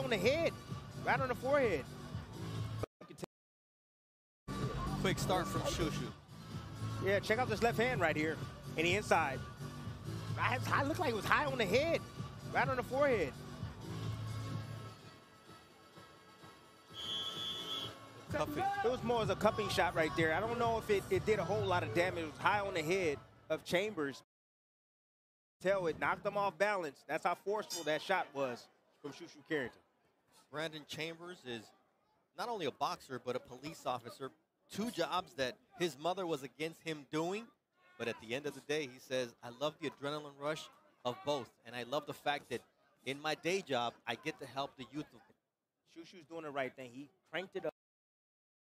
on the head, right on the forehead. Quick start from Shushu. Yeah, check out this left hand right here, and the inside. I looked like it was high on the head, right on the forehead. Cupping. It was more as a cupping shot right there. I don't know if it did a whole lot of damage. It was high on the head of Chambers. Tell it knocked him off balance. That's how forceful that shot was from Shushu Carrington. Brandon Chambers is not only a boxer, but a police officer. Two jobs that his mother was against him doing. But at the end of the day, he says, I love the adrenaline rush of both. And I love the fact that in my day job, I get to help the youth of Shushu's doing the right thing. He cranked it up.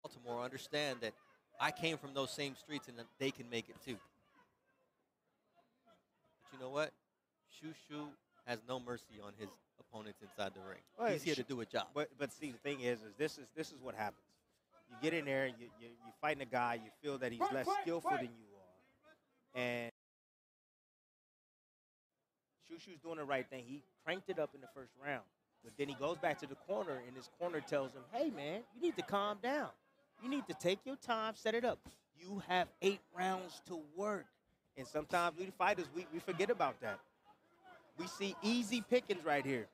Baltimore understand that I came from those same streets and that they can make it too. But you know what? Shushu has no mercy on his opponents inside the ring. Well, he's here to do a job. But see, the thing is this is what happens. You get in there, you're fighting a guy, you feel that he's less skillful than you are. And Shushu's doing the right thing. He cranked it up in the first round. But then he goes back to the corner, and his corner tells him, hey, man, you need to calm down. You need to take your time, set it up. You have 8 rounds to work. And sometimes we fighters, we forget about that. We see easy pickings right here.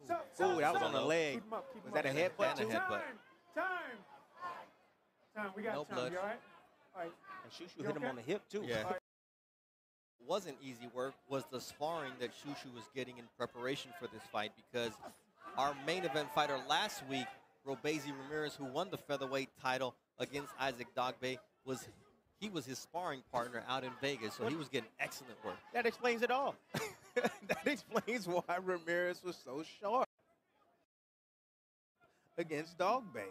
Ooh, that was on the leg. Was that a headbutt too? Time. We got no time. blood. You all right? All right. And Shushu hit him on the hip too. Yeah. Wasn't easy work was the sparring that Shushu was getting in preparation for this fight, because our main event fighter last week, Robeisy Ramirez, who won the featherweight title against Isaac Dogbe, was his sparring partner out in Vegas, so he was getting excellent work. That explains it all. That explains why Ramirez was so sharp against Dogbe.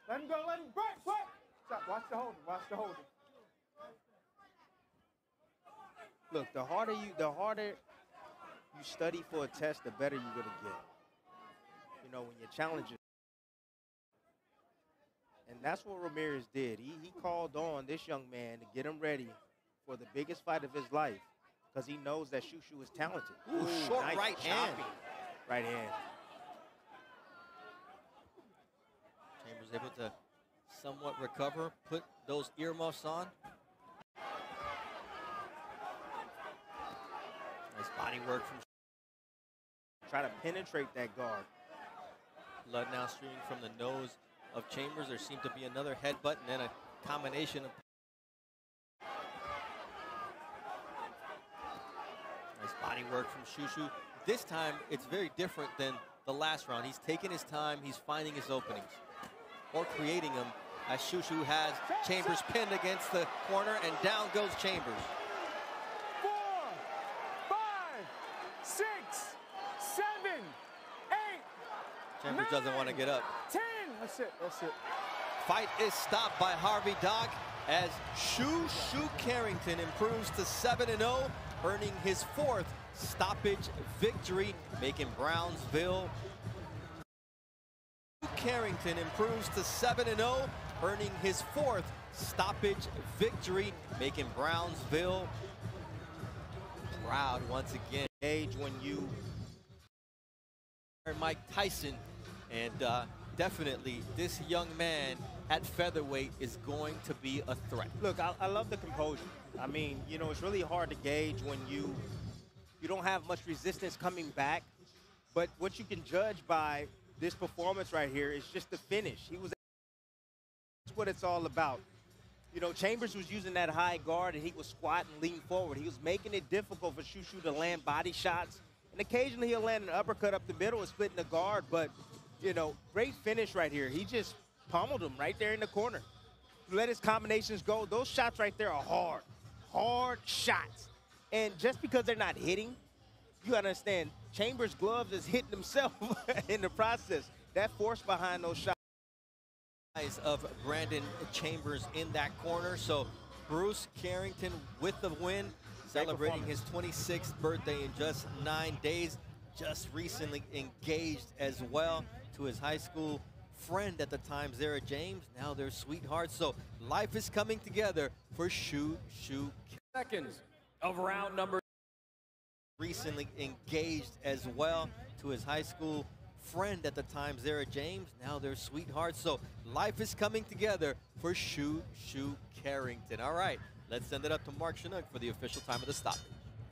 Let him go. Let him break. Stop. Watch the holding. Watch the holding. Look, the harder you study for a test, the better you're gonna get. You know, when you're challenging. And that's what Ramirez did. He called on this young man to get him ready for the biggest fight of his life, because he knows that Shushu is talented. Ooh, short nice right hand. Right hand. Chambers able to somewhat recover, put those earmuffs on. Nice body work from Try to penetrate that guard. blood now streaming from the nose of Chambers. There seemed to be another headbutt and then a combination of nice body work from Shushu. This time it's very different than the last round. He's taking his time, he's finding his openings or creating them, as Shushu has Chambers pinned against the corner, and down goes Chambers. 4, 5, 6, 7, 8. Chambers doesn't want to get up. 10. That's it. Fight is stopped by Harvey Dock as Shuichiro Carrington improves to 7-0, earning his 4th stoppage victory, making Brownsville. Carrington improves to 7-0, earning his 4th stoppage victory, making Brownsville proud once again. Age when you Mike Tyson, and definitely this young man at featherweight is going to be a threat. look. I love the composure. I mean, you know, it's really hard to gauge when you don't have much resistance coming back, but what you can judge by this performance right here is just the finish. That's what it's all about. You know, Chambers was using that high guard, and he was squatting, leaning forward. He was making it difficult for Shushu to land body shots. And occasionally he'll land an uppercut up the middle and splitting the guard. But, you know, great finish right here. He just pummeled him right there in the corner. Let his combinations go. Those shots right there are hard shots. And just because they're not hitting, you gotta understand, Chambers' gloves is hitting himself in the process. That force behind those shots. Of Brandon Chambers in that corner. So Bruce Carrington with the win, celebrating his 26th birthday in just 9 days. Just recently engaged as well to his high school friend at the time, Zara James. Now they're sweethearts. So life is coming together for Shuichiro. Seconds of round number recently engaged as well to his high school friend at the time, Zara James. Now they're sweethearts. So life is coming together for Shu Carrington. All right, let's send it up to Mark Chinook for the official time of the stoppage.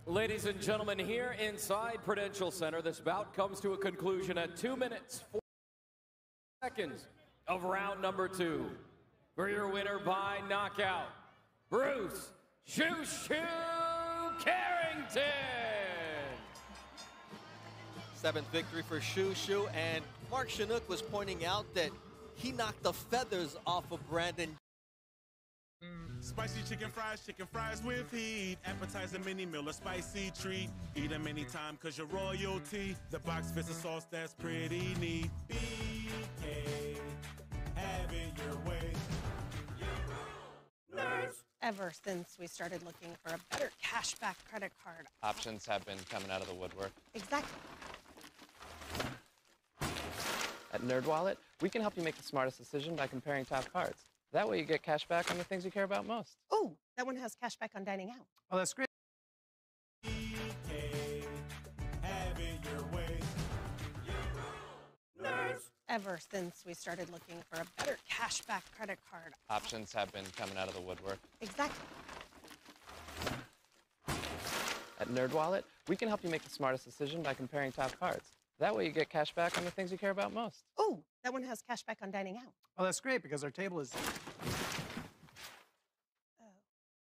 Ladies and gentlemen, here inside Prudential Center, this bout comes to a conclusion at 2 minutes, 4 seconds of round number 2. For your winner by knockout, Bruce Shuichiro Carrington. 7th victory for Shu, and Mark Chinook was pointing out that he knocked the feathers off of Brandon. Spicy chicken fries with heat. Appetizer mini meal, a spicy treat. Eat them anytime cause you're royalty. The box fits a sauce that's pretty neat. BK, have it your way. Ever since we started looking for a better cashback credit card. Options have been coming out of the woodwork. Exactly. At NerdWallet, we can help you make the smartest decision by comparing top cards. That way you get cash back on the things you care about most. Oh, that one has cash back on dining out. Oh, that's great. BK, have it your way. Ever since we started looking for a better cashback credit card. Options have been coming out of the woodwork. Exactly. At NerdWallet, we can help you make the smartest decision by comparing top cards. That way you get cash back on the things you care about most. Oh, that one has cash back on dining out. Oh, that's great because our table is... Oh.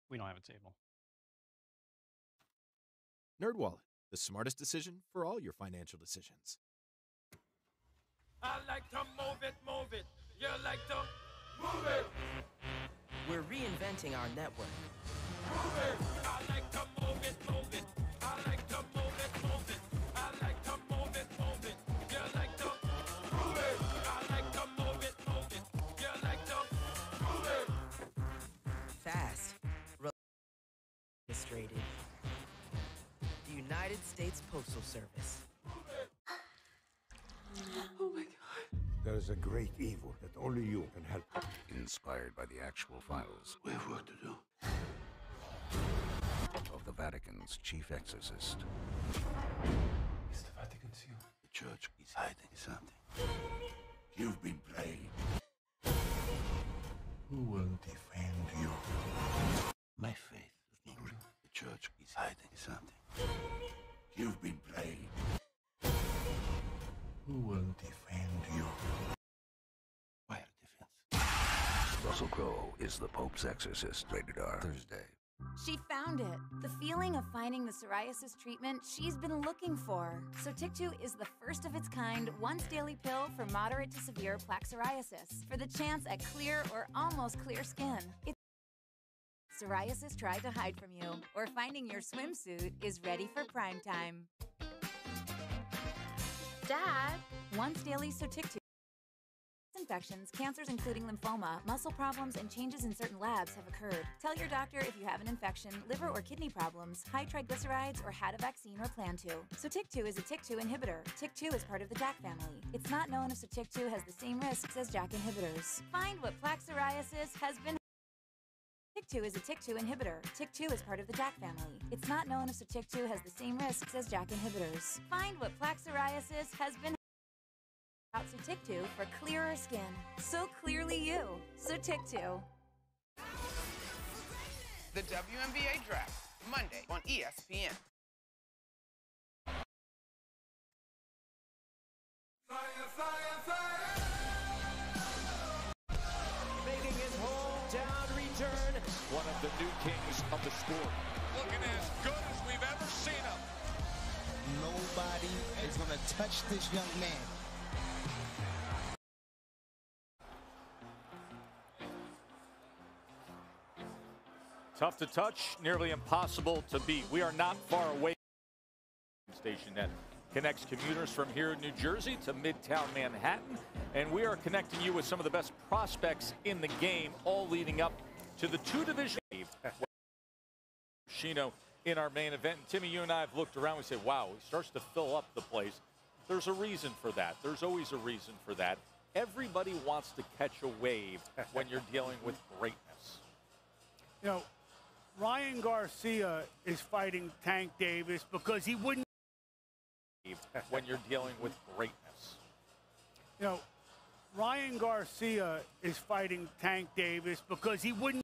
We don't have a table. NerdWallet, the smartest decision for all your financial decisions. I like to move it. You like to move it. We're reinventing our network. Move it. I like to move it. I like to move it. I like to move it. You like to move it. I like to move it. You like to move it. Fast. Registered. The United States Postal Service. Oh my God. There is a great evil that only you can help. Inspired by the actual files. We have work to do. Of the Vatican's chief exorcist. Is the Vatican sealed? The church is hiding something. You've been played. Who will defend you? My faith is not real. The church is hiding something. You've been played. Who will defend you? Fire defense. Russell Crowe is the Pope's exorcist. Rated R. Thursday. She found it. The feeling of finding the psoriasis treatment she's been looking for. Sotyktu is the first of its kind once daily pill for moderate to severe plaque psoriasis. For the chance at clear or almost clear skin. Psoriasis tried to hide from you, or finding your swimsuit is ready for prime time. Dad! Once daily Sotyktu. Infections, cancers including lymphoma, muscle problems, and changes in certain labs have occurred. Tell your doctor if you have an infection, liver or kidney problems, high triglycerides, or had a vaccine or plan to. Sotyktu is a TYK2 inhibitor. TYK2 is part of the JAK family. It's not known if Sotyktu has the same risks as JAK inhibitors. Find what plaque psoriasis has been. TYK2 is a TYK2 inhibitor. TYK2 is part of the JAK family. It's not known if Sotyktu has the same risks as JAK inhibitors. Find what plaque psoriasis has been. Sotyktu for clearer skin. So clearly you. Sotyktu. The WNBA Draft, Monday on ESPN. Making his hometown return, one of the new kings of the sport. Looking as good as we've ever seen him. Nobody is going to touch this young man. Tough to touch, nearly impossible to beat. We are not far away from the station that connects commuters from here in New Jersey to Midtown Manhattan. And we are connecting you with some of the best prospects in the game, all leading up to the two-division Yoshino in our main event. And Timmy, you and I have looked around. We say, wow, it starts to fill up the place. There's a reason for that. There's always a reason for that. Everybody wants to catch a wave when you're dealing with greatness. You know, Ryan Garcia is fighting Tank Davis because he wouldn't. When you're dealing with greatness. You know, Ryan Garcia is fighting Tank Davis because he wouldn't.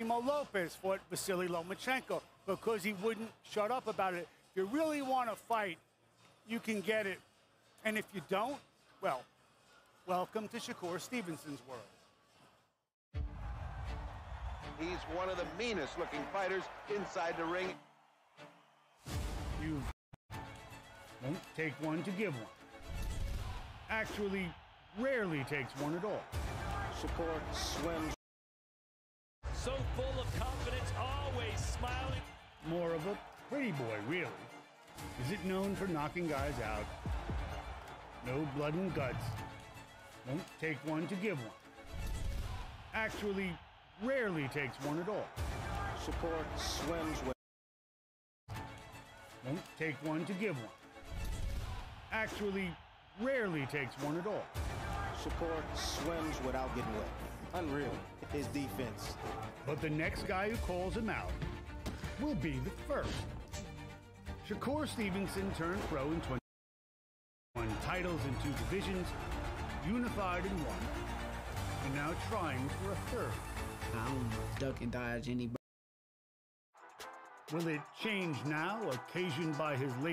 Lopez fought Vasily Lomachenko because he wouldn't shut up about it. If you really want to fight, you can get it. And if you don't, well, welcome to Shakur Stevenson's world. He's one of the meanest looking fighters inside the ring. You won't take one to give one. Actually, rarely takes one at all. Shakur swims. So full of confidence, always smiling. More of a pretty boy, really. Isn't known for knocking guys out. No blood and guts. Won't take one to give one. Actually, rarely takes one at all. Shakur swims with. Won't take one to give one. Actually, rarely takes one at all. Shakur swims without getting wet. Unreal. His defense. But the next guy who calls him out will be the first. Shakur Stevenson turned pro in 20. Won titles in 2 divisions, unified in 1, and now trying for a third. I don't duck and dodge anybody. Will it change now, occasioned by his late